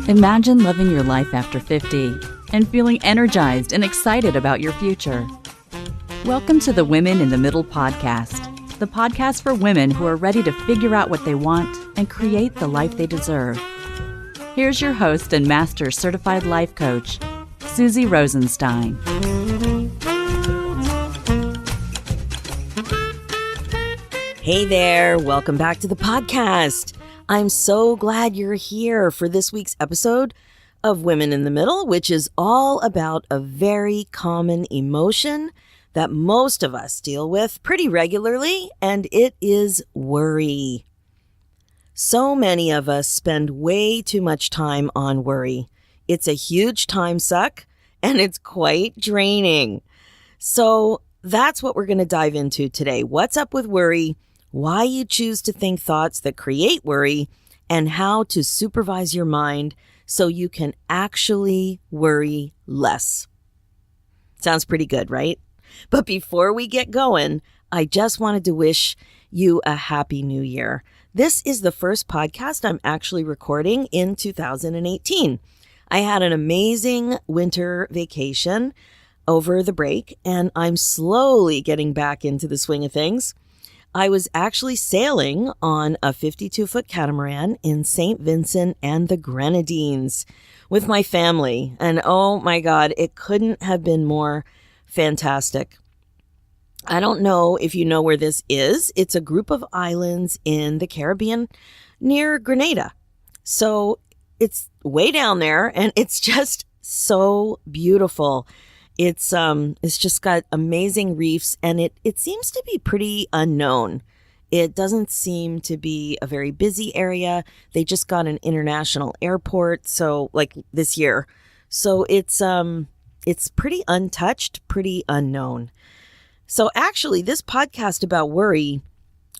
Imagine living your life after 50 and feeling energized and excited about your future. Welcome to the Women in the Middle podcast, the podcast for women who are ready to figure out what they want and create the life they deserve. Here's your host and master certified life coach, Susie Rosenstein. Hey there, welcome back to the podcast. I'm so glad you're here for this week's episode of Women in the Middle, which is all about a very common emotion that most of us deal with pretty regularly, and it is worry. So many of us spend way too much time on worry. It's a huge time suck, and it's quite draining. So that's what we're going to dive into today. What's up with worry? Why you choose to think thoughts that create worry, and how to supervise your mind so you can actually worry less. Sounds pretty good, right? But before we get going, I just wanted to wish you a happy new year. This is the first podcast I'm actually recording in 2018. I had an amazing winter vacation over the break, and I'm slowly getting back into the swing of things. I was actually sailing on a 52-foot catamaran in St. Vincent and the Grenadines with my family. And oh my God, it couldn't have been more fantastic. I don't know if you know where this is. It's a group of islands in the Caribbean near Grenada. So it's way down there and it's just so beautiful. It's just got amazing reefs, and it seems to be pretty unknown. It doesn't seem to be a very busy area. They just got an international airport, so like this year. So it's pretty untouched, pretty unknown. So actually, this podcast about worry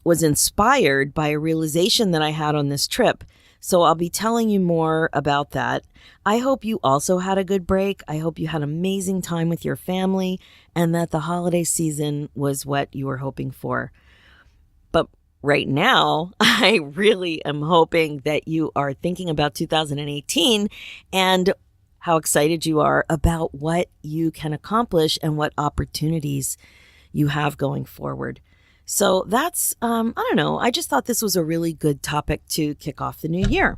was inspired by a realization that I had on this trip. So I'll be telling you more about that. I hope you also had a good break. I hope you had an amazing time with your family and that the holiday season was what you were hoping for. But right now, I really am hoping that you are thinking about 2018 and how excited you are about what you can accomplish and what opportunities you have going forward. So that's, I don't know, I just thought this was a really good topic to kick off the new year.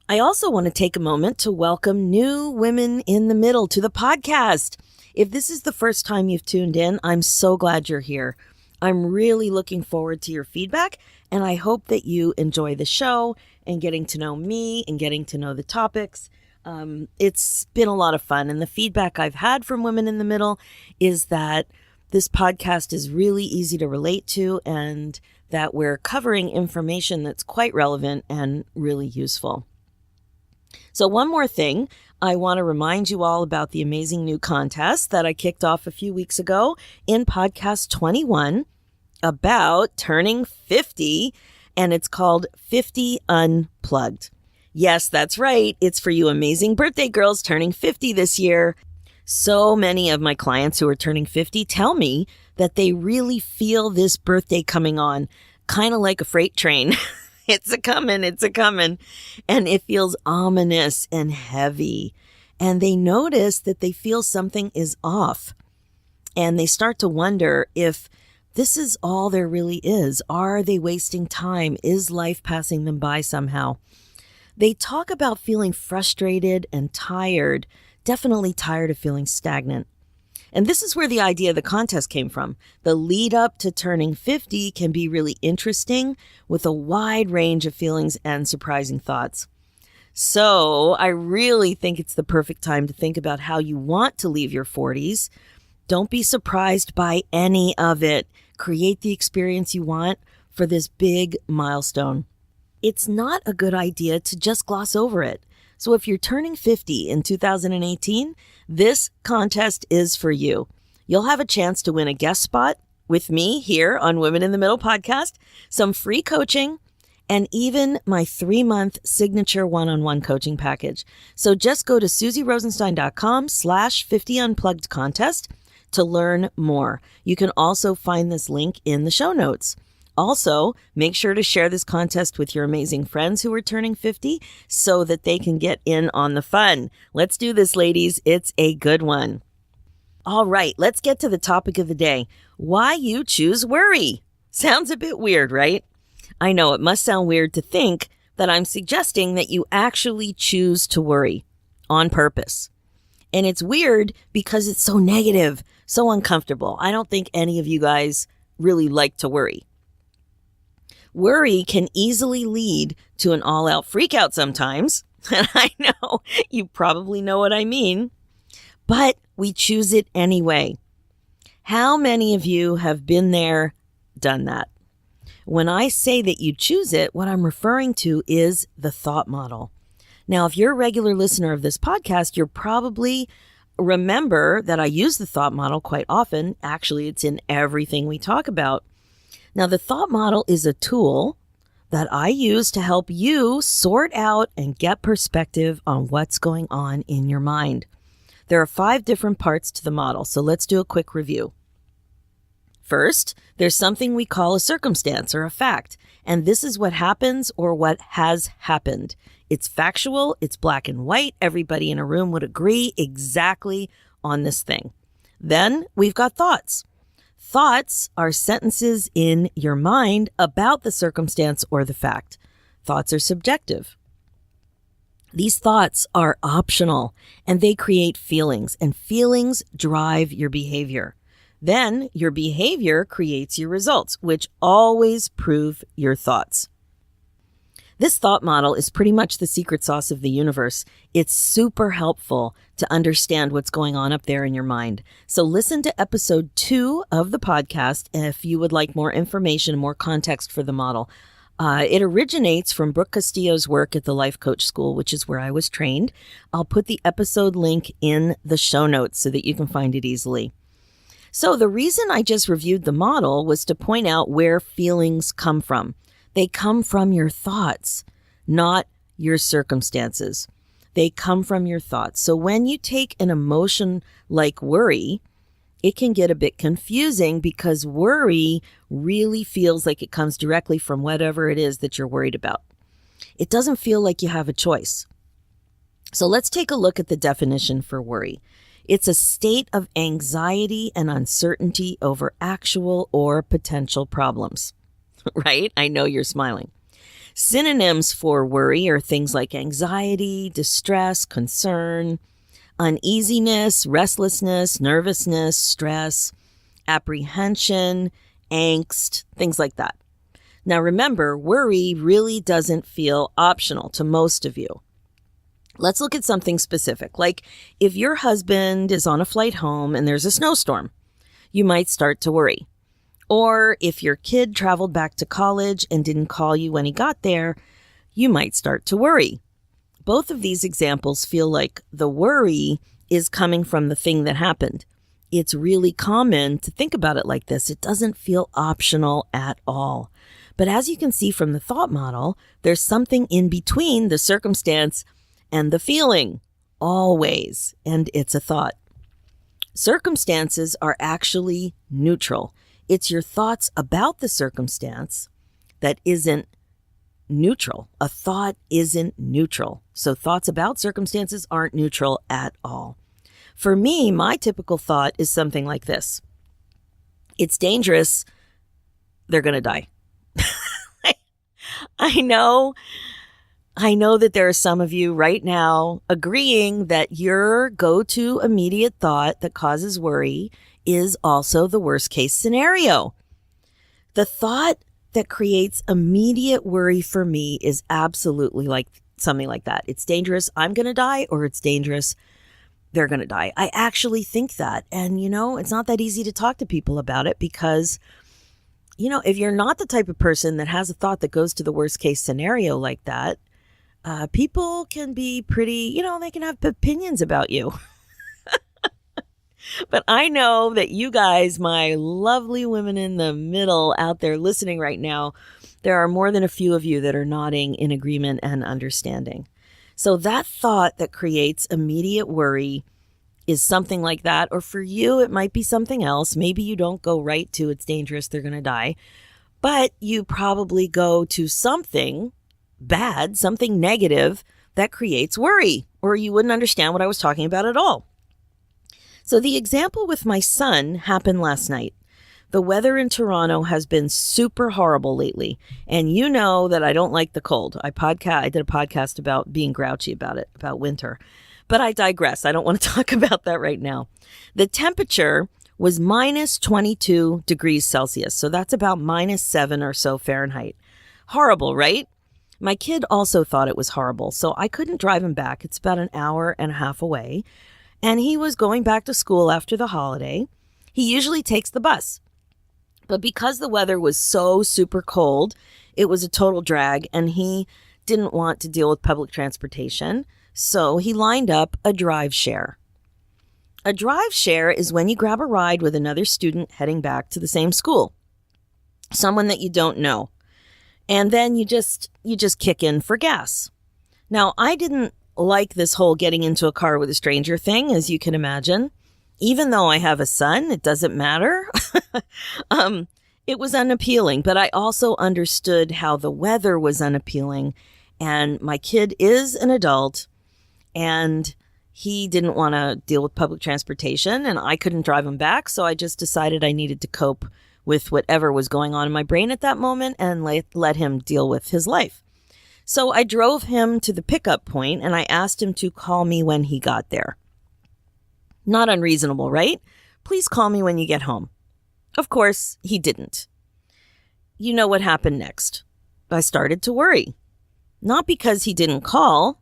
I also want to take a moment to welcome new women in the middle to the podcast. If this is the first time you've tuned in, I'm so glad you're here. I'm really looking forward to your feedback, and I hope that you enjoy the show and getting to know me and getting to know the topics. It's been a lot of fun, and the feedback I've had from women in the middle is that this podcast is really easy to relate to and that we're covering information that's quite relevant and really useful. So one more thing, I want to remind you all about the amazing new contest that I kicked off a few weeks ago in podcast 21 about turning 50, and it's called 50 Unplugged. Yes, that's right. It's for you amazing birthday girls turning 50 this year. So many of my clients who are turning 50 tell me that they really feel this birthday coming on, kind of like a freight train. It's a coming. And it feels ominous and heavy. And they notice that they feel something is off. And they start to wonder if this is all there really is. Are they wasting time? Is life passing them by somehow? They talk about feeling frustrated and tired. Definitely tired of feeling stagnant. And this is where the idea of the contest came from. The lead up to turning 50 can be really interesting with a wide range of feelings and surprising thoughts. So I really think it's the perfect time to think about how you want to leave your 40s. Don't be surprised by any of it. Create the experience you want for this big milestone. It's not a good idea to just gloss over it. So if you're turning 50 in 2018, this contest is for you. You'll have a chance to win a guest spot with me here on Women in the Middle podcast, some free coaching, and even my 3-month signature one-on-one coaching package. So just go to susierosenstein.com/50unplugged contest to learn more. You can also find this link in the show notes. Also, make sure to share this contest with your amazing friends who are turning 50 so that they can get in on the fun. Let's do this, ladies. It's a good one. All right, let's get to the topic of the day. Why you choose worry. Sounds a bit weird, right? I know it must sound weird to think that I'm suggesting that you actually choose to worry on purpose. And it's weird because it's so negative, so uncomfortable. I don't think any of you guys really like to worry. Worry can easily lead to an all-out freakout sometimes. And I know you probably know what I mean, but we choose it anyway. How many of you have been there, done that? When I say that you choose it, what I'm referring to is the thought model. Now, if you're a regular listener of this podcast, you'll probably remember that I use the thought model quite often. Actually, it's in everything we talk about. Now, the thought model is a tool that I use to help you sort out and get perspective on what's going on in your mind. There are 5 different parts to the model, so let's do a quick review. First, there's something we call a circumstance or a fact, and this is what happens or what has happened. It's factual, it's black and white, everybody in a room would agree exactly on this thing. Then we've got thoughts. Thoughts are sentences in your mind about the circumstance or the fact. Thoughts are subjective. These thoughts are optional and they create feelings, and feelings drive your behavior. Then your behavior creates your results, which always prove your thoughts. This thought model is pretty much the secret sauce of the universe. It's super helpful to understand what's going on up there in your mind. So listen to episode 2 of the podcast if you would like more information, more context for the model. It originates from Brooke Castillo's work at the Life Coach School, which is where I was trained. I'll put the episode link in the show notes so that you can find it easily. So the reason I just reviewed the model was to point out where feelings come from. They come from your thoughts, not your circumstances. They come from your thoughts. So when you take an emotion like worry, it can get a bit confusing because worry really feels like it comes directly from whatever it is that you're worried about. It doesn't feel like you have a choice. So let's take a look at the definition for worry. It's a state of anxiety and uncertainty over actual or potential problems. Right? I know you're smiling. Synonyms for worry are things like anxiety, distress, concern, uneasiness, restlessness, nervousness, stress, apprehension, angst, things like that. Now remember, worry really doesn't feel optional to most of you. Let's look at something specific. Like if your husband is on a flight home and there's a snowstorm, you might start to worry. Or if your kid traveled back to college and didn't call you when he got there, you might start to worry. Both of these examples feel like the worry is coming from the thing that happened. It's really common to think about it like this. It doesn't feel optional at all. But as you can see from the thought model, there's something in between the circumstance and the feeling, always, and it's a thought. Circumstances are actually neutral. It's your thoughts about the circumstance that isn't neutral. A thought isn't neutral. So thoughts about circumstances aren't neutral at all. For me, my typical thought is something like this. It's dangerous. They're going to die. I know that there are some of you right now agreeing that your go-to immediate thought that causes worry is also the worst case scenario. The thought that creates immediate worry for me is absolutely like something like that. It's dangerous, I'm going to die, or it's dangerous, they're going to die. I actually think that. And, it's not that easy to talk to people about it because, if you're not the type of person that has a thought that goes to the worst case scenario like that, people can be pretty, they can have opinions about you. But I know that you guys, my lovely women in the middle out there listening right now, there are more than a few of you that are nodding in agreement and understanding. So that thought that creates immediate worry is something like that. Or for you, it might be something else. Maybe you don't go right to it's dangerous, they're going to die. But you probably go to something bad, something negative that creates worry, or you wouldn't understand what I was talking about at all. So the example with my son happened last night. The weather in Toronto has been super horrible lately. And you know that I don't like the cold. I did a podcast about being grouchy about it, about winter. But I digress. I don't want to talk about that right now. The temperature was minus 22 degrees Celsius. So that's about -7 or so Fahrenheit. Horrible, right? My kid also thought it was horrible. So I couldn't drive him back. It's about an hour and a half away. And he was going back to school after the holiday. He usually takes the bus. But because the weather was so super cold, it was a total drag, and he didn't want to deal with public transportation. So he lined up a drive share. A drive share is when you grab a ride with another student heading back to the same school, someone that you don't know. And then you just kick in for gas. Now, I didn't like this whole getting into a car with a stranger thing, as you can imagine. Even though I have a son, it doesn't matter. It was unappealing, but I also understood how the weather was unappealing. And my kid is an adult, and he didn't want to deal with public transportation, and I couldn't drive him back. So I just decided I needed to cope with whatever was going on in my brain at that moment and let him deal with his life. So I drove him to the pickup point, and I asked him to call me when he got there. Not unreasonable, right? Please call me when you get home. Of course, he didn't. You know what happened next. I started to worry. Not because he didn't call,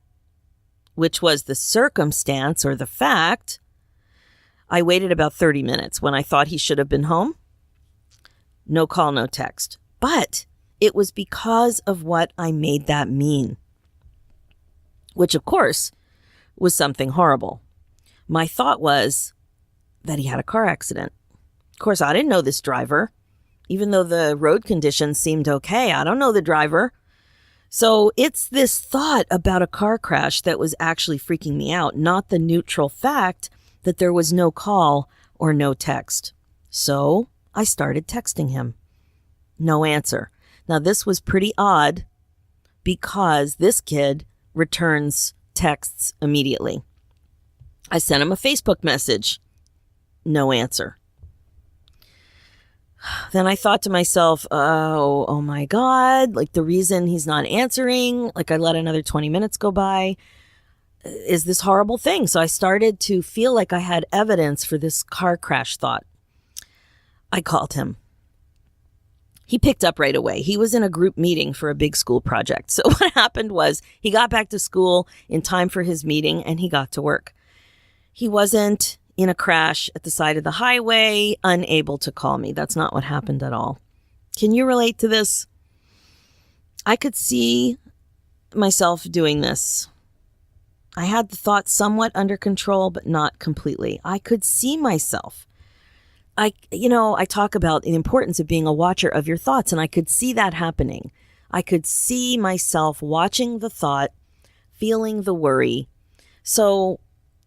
which was the circumstance or the fact. I waited about 30 minutes when I thought he should have been home. No call, no text. But it was because of what I made that mean, which, of course, was something horrible. My thought was that he had a car accident. Of course, I didn't know this driver. Even though the road conditions seemed okay, I don't know the driver. So it's this thought about a car crash that was actually freaking me out, not the neutral fact that there was no call or no text. So I started texting him. No answer. Now, this was pretty odd because this kid returns texts immediately. I sent him a Facebook message. No answer. Then I thought to myself, oh my God, like the reason he's not answering, like I let another 20 minutes go by, is this horrible thing. So I started to feel like I had evidence for this car crash thought. I called him. He picked up right away. He was in a group meeting for a big school project. So what happened was he got back to school in time for his meeting and he got to work. He wasn't in a crash at the side of the highway, unable to call me. That's not what happened at all. Can you relate to this? I could see myself doing this. I had the thought somewhat under control, but not completely. I could see myself. I talk about the importance of being a watcher of your thoughts, and I could see that happening. I could see myself watching the thought, feeling the worry. So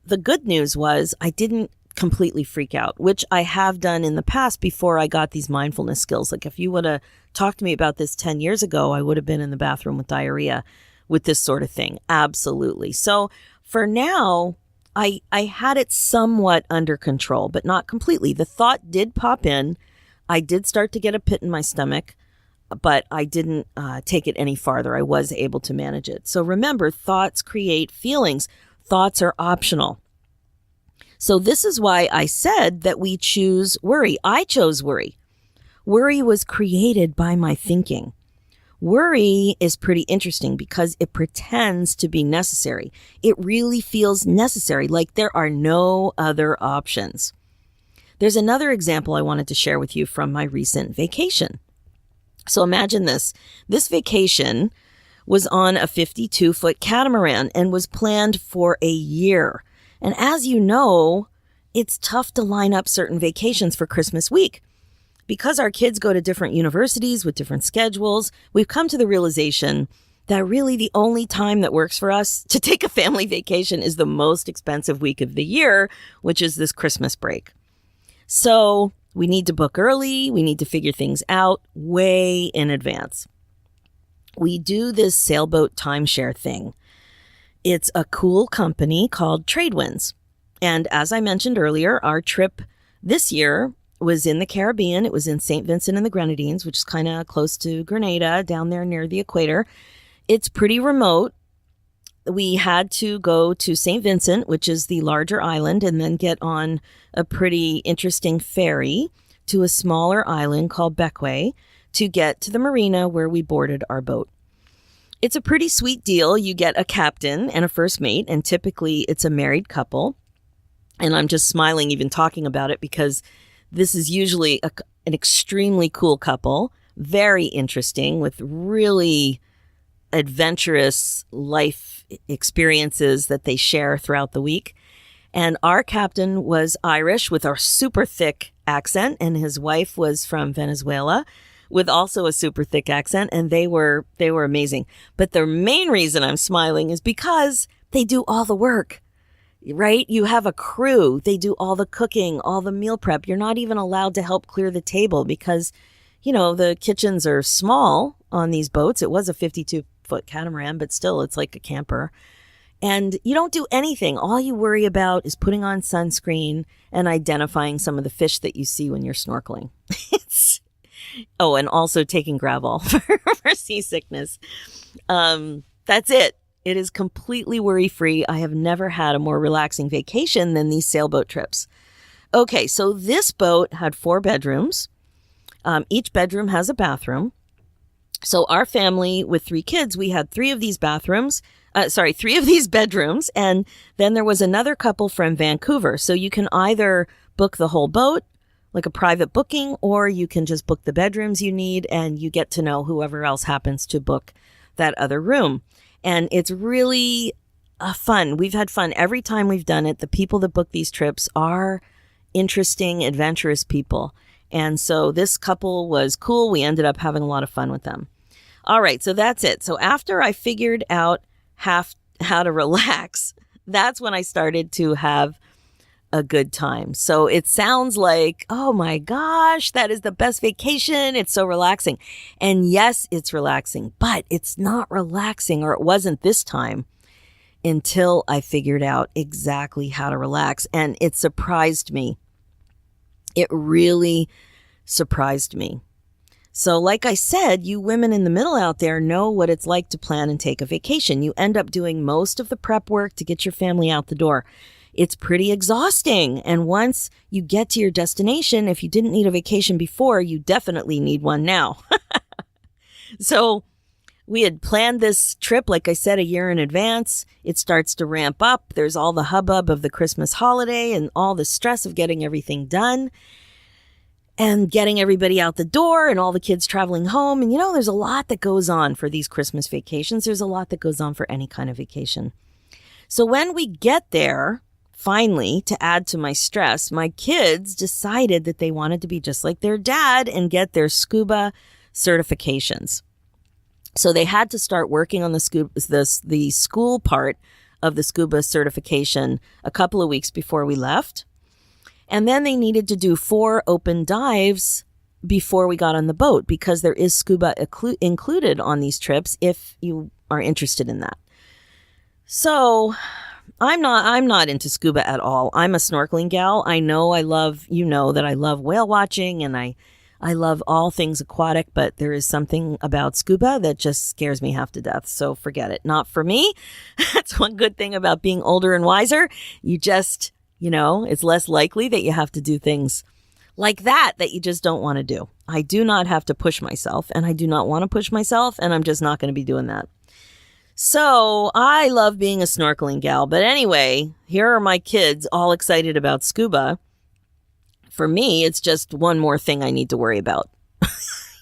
the good news was I didn't completely freak out, which I have done in the past before I got these mindfulness skills. Like if you would have talked to me about this 10 years ago, I would have been in the bathroom with diarrhea with this sort of thing. Absolutely. So for now, I had it somewhat under control, but not completely. The thought did pop in. I did start to get a pit in my stomach, but I didn't take it any farther. I was able to manage it. So remember, thoughts create feelings. Thoughts are optional. So this is why I said that we choose worry. I chose worry. Worry was created by my thinking. Worry is pretty interesting because it pretends to be necessary. It really feels necessary, like there are no other options. There's another example I wanted to share with you from my recent vacation. So imagine this. This vacation was on a 52-foot catamaran and was planned for a year. And as you know, it's tough to line up certain vacations for Christmas week. Because our kids go to different universities with different schedules, we've come to the realization that really the only time that works for us to take a family vacation is the most expensive week of the year, which is this Christmas break. So We need to book early. We need to figure things out way in advance. We do this sailboat timeshare thing. It's a cool company called Tradewinds. And as I mentioned earlier, our trip this year was in the Caribbean. It was in St. Vincent and the Grenadines, which is kind of close to Grenada, down there near the equator. It's pretty remote. We had to go to St. Vincent, which is the larger island, and then get on a pretty interesting ferry to a smaller island called Bequia to get to the marina where we boarded our boat. It's a pretty sweet deal. You get a captain and a first mate, and typically it's a married couple. And I'm just smiling even talking about it because this is usually an extremely cool couple, very interesting, with really adventurous life experiences that they share throughout the week. And our captain was Irish with a super thick accent, and his wife was from Venezuela with also a super thick accent, and they were amazing. But the main reason I'm smiling is because they do all the work, right? You have a crew. They do all the cooking, all the meal prep. You're not even allowed to help clear the table because, the kitchens are small on these boats. It was a 52-foot catamaran, but still it's like a camper. And you don't do anything. All you worry about is putting on sunscreen and identifying some of the fish that you see when you're snorkeling. And also taking Gravol for seasickness. That's it. It is completely worry-free. I have never had a more relaxing vacation than these sailboat trips. Okay, so this boat had 4 bedrooms. Each bedroom has a bathroom. So our family with 3 kids, we had 3 of these bedrooms. And then there was another couple from Vancouver. So you can either book the whole boat, like a private booking, or you can just book the bedrooms you need and you get to know whoever else happens to book that other room. And it's really fun. We've had fun every time we've done it. The people that book these trips are interesting, adventurous people. And so this couple was cool. We ended up having a lot of fun with them. All right, so that's it. So after I figured out how to relax, that's when I started to have a good time. So it sounds like, oh my gosh, that is the best vacation. It's so relaxing. And yes, it's relaxing, but it's not relaxing, or it wasn't this time, until I figured out exactly how to relax. And it surprised me. It really surprised me. So like I said, you women in the middle out there know what it's like to plan and take a vacation. You end up doing most of the prep work to get your family out the door. It's pretty exhausting. And once you get to your destination, if you didn't need a vacation before, you definitely need one now. So we had planned this trip, like I said, a year in advance. It starts to ramp up. There's all the hubbub of the Christmas holiday and all the stress of getting everything done and getting everybody out the door and all the kids traveling home. And there's a lot that goes on for these Christmas vacations. There's a lot that goes on for any kind of vacation. So when we get there, finally, to add to my stress, my kids decided that they wanted to be just like their dad and get their scuba certifications. So they had to start working on the school part of the scuba certification a couple of weeks before we left. And then they needed to do 4 open dives before we got on the boat, because there is scuba included on these trips if you are interested in that. So I'm not into scuba at all. I'm a snorkeling gal. I know that I love whale watching and I love all things aquatic, but there is something about scuba that just scares me half to death. So forget it. Not for me. That's one good thing about being older and wiser. You just, it's less likely that you have to do things like that you just don't want to do. I do not have to push myself, and I do not want to push myself, and I'm just not going to be doing that. So I love being a snorkeling gal. But anyway, here are my kids all excited about scuba. For me, it's just one more thing I need to worry about.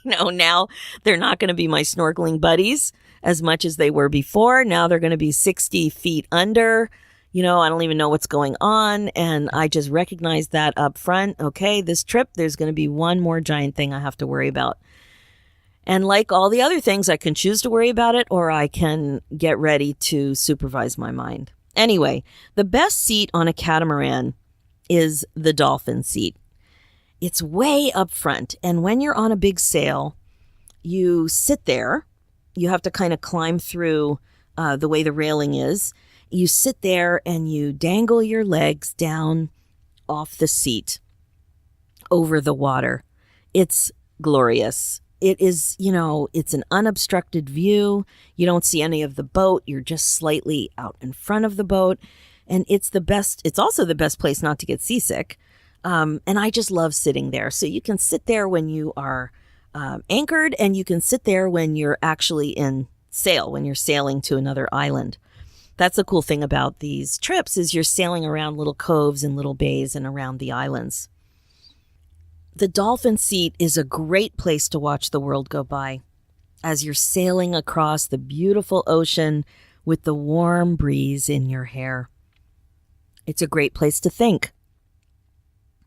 Now they're not going to be my snorkeling buddies as much as they were before. Now they're going to be 60 feet under. I don't even know what's going on. And I just recognized that up front. Okay, this trip, there's going to be one more giant thing I have to worry about. And like all the other things, I can choose to worry about it, or I can get ready to supervise my mind. Anyway, the best seat on a catamaran is the dolphin seat. It's way up front. And when you're on a big sail, you sit there. You have to kind of climb through the way the railing is. You sit there and you dangle your legs down off the seat over the water. It's glorious. It is, it's an unobstructed view. You don't see any of the boat. You're just slightly out in front of the boat. And it's the best. It's also the best place not to get seasick. And I just love sitting there. So you can sit there when you are anchored, and you can sit there when you're actually in sail, when you're sailing to another island. That's the cool thing about these trips is you're sailing around little coves and little bays and around the islands. The dolphin seat is a great place to watch the world go by as you're sailing across the beautiful ocean with the warm breeze in your hair. It's a great place to think.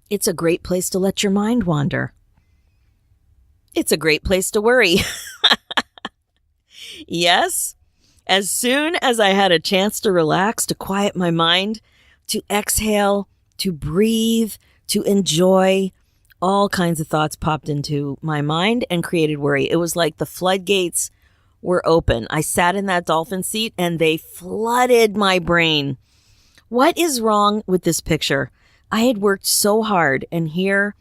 It's a great place to let your mind wander. It's a great place to worry. Yes, as soon as I had a chance to relax, to quiet my mind, to exhale, to breathe, to enjoy, all kinds of thoughts popped into my mind and created worry. It was like the floodgates were open. I sat in that dolphin seat and they flooded my brain. What is wrong with this picture? I had worked so hard, and here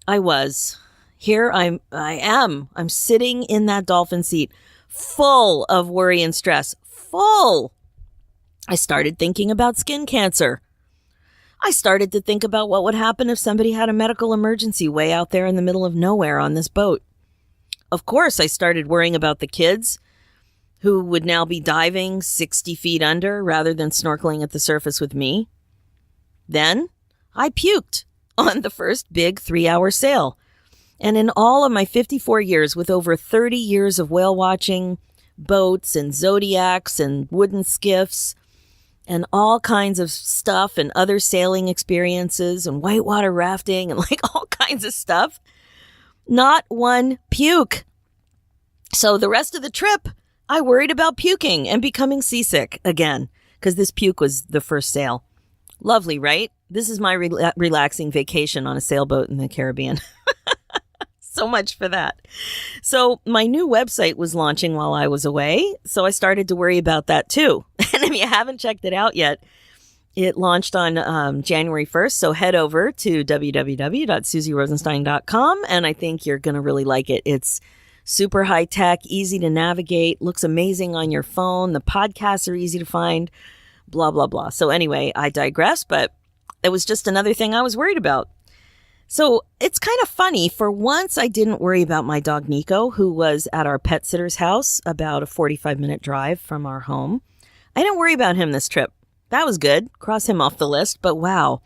I was. Here I am. I'm sitting in that dolphin seat, full of worry and stress. Full. I started thinking about skin cancer. I started to think about what would happen if somebody had a medical emergency way out there in the middle of nowhere on this boat. Of course, I started worrying about the kids who would now be diving 60 feet under rather than snorkeling at the surface with me. Then I puked on the first big 3-hour sail. And in all of my 54 years, with over 30 years of whale watching, boats and zodiacs and wooden skiffs and all kinds of stuff and other sailing experiences and whitewater rafting and like all kinds of stuff, not one puke. So the rest of the trip, I worried about puking and becoming seasick again because this puke was the first sail. Lovely, right? This is my relaxing vacation on a sailboat in the Caribbean. So much for that. So my new website was launching while I was away, so I started to worry about that too. And if you haven't checked it out yet, it launched on January 1st, so head over to www.susierosenstein.com, and I think you're going to really like it. It's super high tech, easy to navigate, looks amazing on your phone. The podcasts are easy to find, blah, blah, blah. So anyway, I digress, but it was just another thing I was worried about. So it's kind of funny. For once, I didn't worry about my dog Nico, who was at our pet sitter's house, about a 45-minute drive from our home. I didn't worry about him this trip. That was good. Cross him off the list. But wow,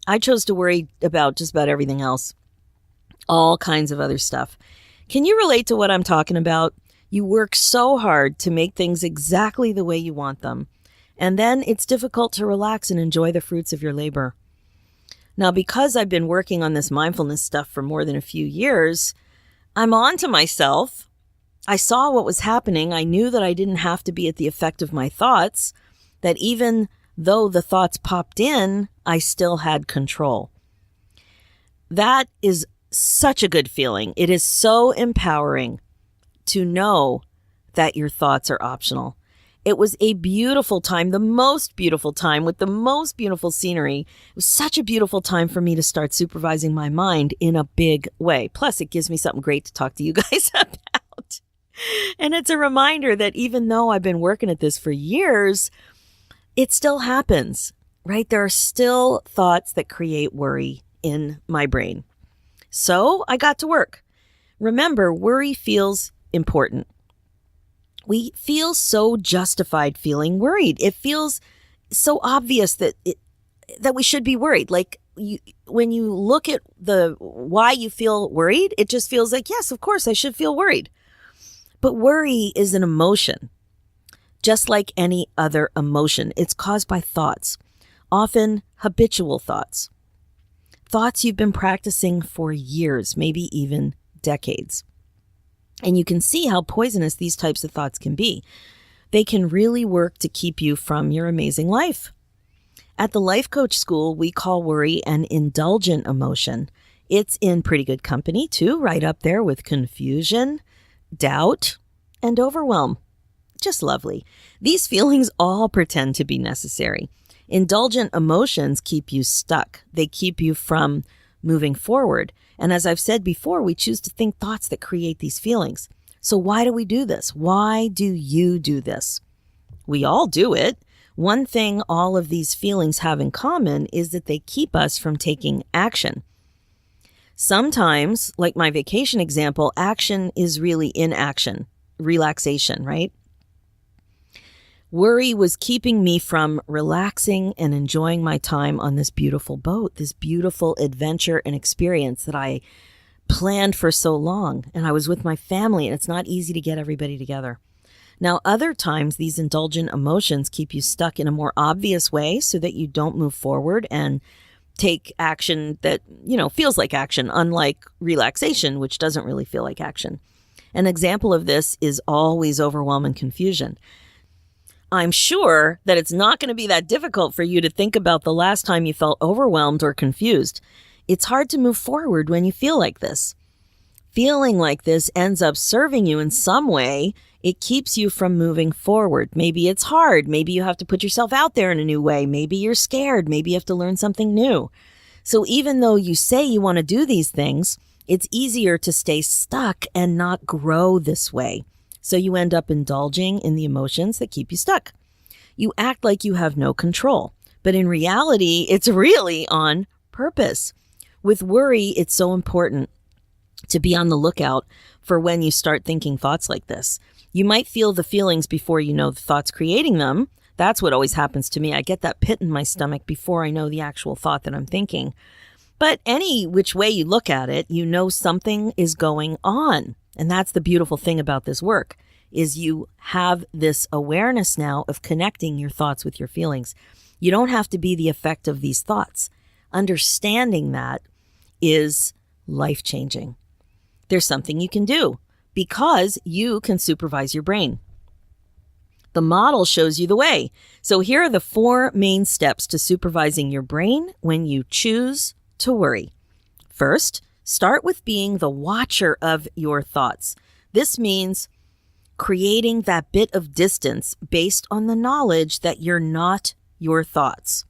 I chose to worry about just about everything else. All kinds of other stuff. Can you relate to what I'm talking about? You work so hard to make things exactly the way you want them. And then it's difficult to relax and enjoy the fruits of your labor. Now, because I've been working on this mindfulness stuff for more than a few years, I'm on to myself. I saw what was happening. I knew that I didn't have to be at the effect of my thoughts, that even though the thoughts popped in, I still had control. That is such a good feeling. It is so empowering to know that your thoughts are optional. It was a beautiful time, the most beautiful time with the most beautiful scenery. It was such a beautiful time for me to start supervising my mind in a big way. Plus, it gives me something great to talk to you guys about. And it's a reminder that even though I've been working at this for years, it still happens, right? There are still thoughts that create worry in my brain. So I got to work. Remember, worry feels important. We feel so justified feeling worried. It feels so obvious that we should be worried. Like when you look at the why you feel worried, it just feels like, yes, of course, I should feel worried. But worry is an emotion, just like any other emotion. It's caused by thoughts, often habitual thoughts. Thoughts you've been practicing for years, maybe even decades. And you can see how poisonous these types of thoughts can be. They can really work to keep you from your amazing life. At the Life Coach School, we call worry an indulgent emotion. It's in pretty good company too, right up there with confusion, doubt, and overwhelm. Just lovely. These feelings all pretend to be necessary. Indulgent emotions keep you stuck. They keep you from moving forward. And as I've said before, we choose to think thoughts that create these feelings. So why do we do this? Why do you do this? We all do it. One thing all of these feelings have in common is that they keep us from taking action. Sometimes, like my vacation example, action is really inaction, relaxation, right? Worry was keeping me from relaxing and enjoying my time on this beautiful boat, this beautiful adventure and experience that I planned for so long. And I was with my family, and it's not easy to get everybody together. Now, other times, these indulgent emotions keep you stuck in a more obvious way so that you don't move forward and take action that, feels like action, unlike relaxation, which doesn't really feel like action. An example of this is always overwhelm and confusion. I'm sure that it's not going to be that difficult for you to think about the last time you felt overwhelmed or confused. It's hard to move forward when you feel like this. Feeling like this ends up serving you in some way. It keeps you from moving forward. Maybe it's hard. Maybe you have to put yourself out there in a new way. Maybe you're scared. Maybe you have to learn something new. So even though you say you want to do these things, it's easier to stay stuck and not grow this way. So you end up indulging in the emotions that keep you stuck. You act like you have no control, but in reality, it's really on purpose. With worry, it's so important to be on the lookout for when you start thinking thoughts like this. You might feel the feelings before you know the thoughts creating them. That's what always happens to me. I get that pit in my stomach before I know the actual thought that I'm thinking. But any which way you look at it, you know something is going on. And that's the beautiful thing about this work, is you have this awareness now of connecting your thoughts with your feelings. You don't have to be the effect of these thoughts. Understanding that is life-changing. There's something you can do because you can supervise your brain. The model shows you the way. So here are the 4 main steps to supervising your brain when you choose to worry. First, start with being the watcher of your thoughts. This means creating that bit of distance based on the knowledge that you're not your thoughts.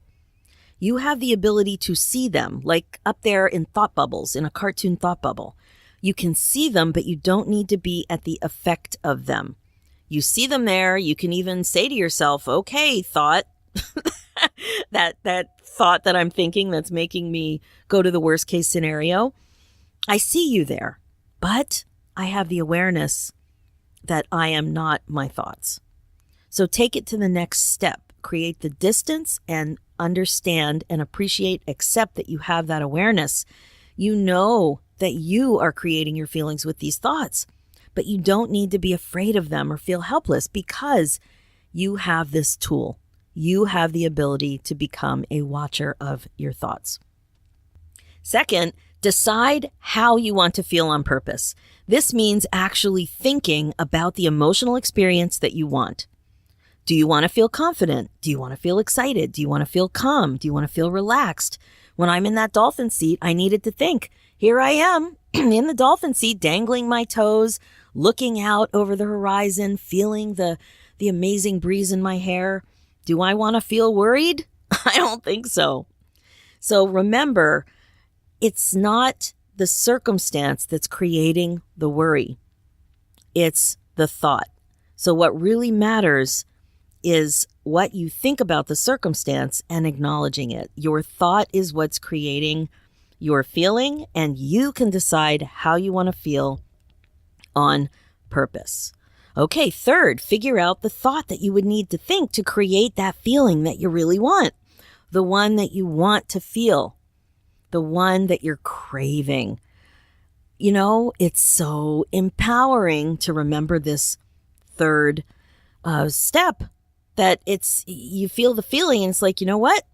You have the ability to see them, like up there in thought bubbles, in a cartoon thought bubble. You can see them, but you don't need to be at the effect of them. You see them there. You can even say to yourself, okay, thought, that thought that I'm thinking that's making me go to the worst case scenario. I see you there, but I have the awareness that I am not my thoughts. So take it to the next step. Create the distance and understand and appreciate, accept that you have that awareness. You know that you are creating your feelings with these thoughts, but you don't need to be afraid of them or feel helpless because you have this tool. You have the ability to become a watcher of your thoughts. Second, decide how you want to feel on purpose. This means actually thinking about the emotional experience that you want. Do you want to feel confident? Do you want to feel excited? Do you want to feel calm? Do you want to feel relaxed? When I'm in that dolphin seat, I needed to think, here I am in the dolphin seat, dangling my toes, looking out over the horizon, feeling the amazing breeze in my hair. Do I want to feel worried? I don't think so. So remember, it's not the circumstance that's creating the worry. It's the thought. So what really matters is what you think about the circumstance and acknowledging it. Your thought is what's creating your feeling, and you can decide how you want to feel on purpose. Okay, third, figure out the thought that you would need to think to create that feeling that you really want. The one that you want to feel. The one that you're craving. You know, it's so empowering to remember this third step, that you feel the feeling and it's like, you know what?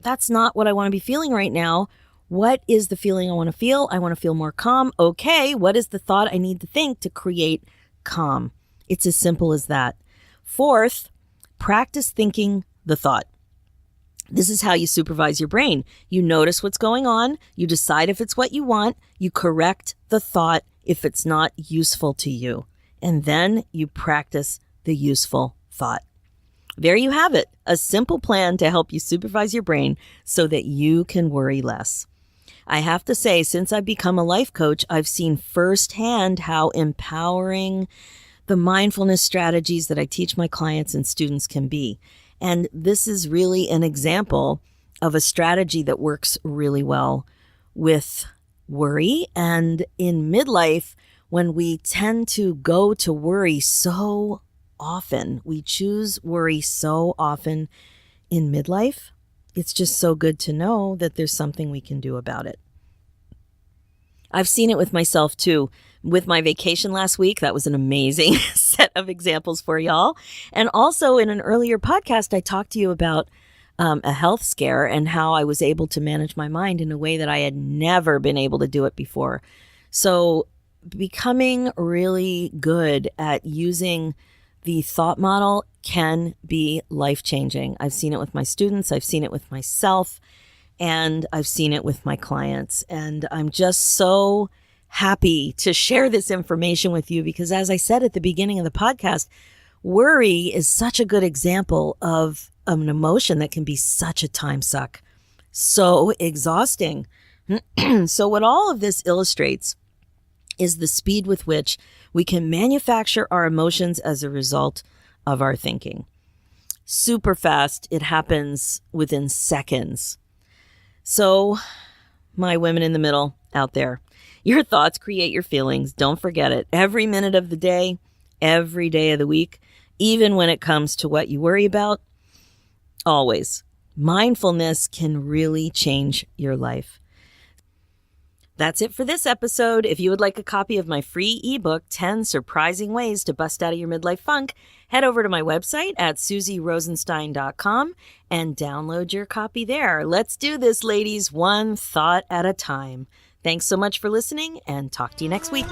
That's not what I want to be feeling right now. What is the feeling I want to feel? I want to feel more calm. Okay, what is the thought I need to think to create calm? It's as simple as that. Fourth, practice thinking the thought. This is how you supervise your brain. You notice what's going on. You decide if it's what you want. You correct the thought if it's not useful to you. And then you practice the useful thought. There you have it. A simple plan to help you supervise your brain so that you can worry less. I have to say, since I've become a life coach, I've seen firsthand how empowering the mindfulness strategies that I teach my clients and students can be. And this is really an example of a strategy that works really well with worry. And in midlife, when we tend to go to worry so often, we choose worry so often in midlife, it's just so good to know that there's something we can do about it. I've seen it with myself too. With my vacation last week, that was an amazing set of examples for y'all. And also in an earlier podcast, I talked to you about a health scare and how I was able to manage my mind in a way that I had never been able to do it before. So becoming really good at using the thought model can be life-changing. I've seen it with my students. I've seen it with myself. And I've seen it with my clients. And I'm just so happy to share this information with you because, as I said at the beginning of the podcast, worry is such a good example of an emotion that can be such a time suck, so exhausting. So what all of this illustrates is the speed with which we can manufacture our emotions as a result of our thinking. Super fast. It happens within seconds. So, my women in the middle out there, your thoughts create your feelings. Don't forget it. Every minute of the day, every day of the week, even when it comes to what you worry about, always. Mindfulness can really change your life. That's it for this episode. If you would like a copy of my free ebook, 10 Surprising Ways to Bust Out of Your Midlife Funk, head over to my website at susierosenstein.com and download your copy there. Let's do this, ladies, one thought at a time. Thanks so much for listening, and talk to you next week.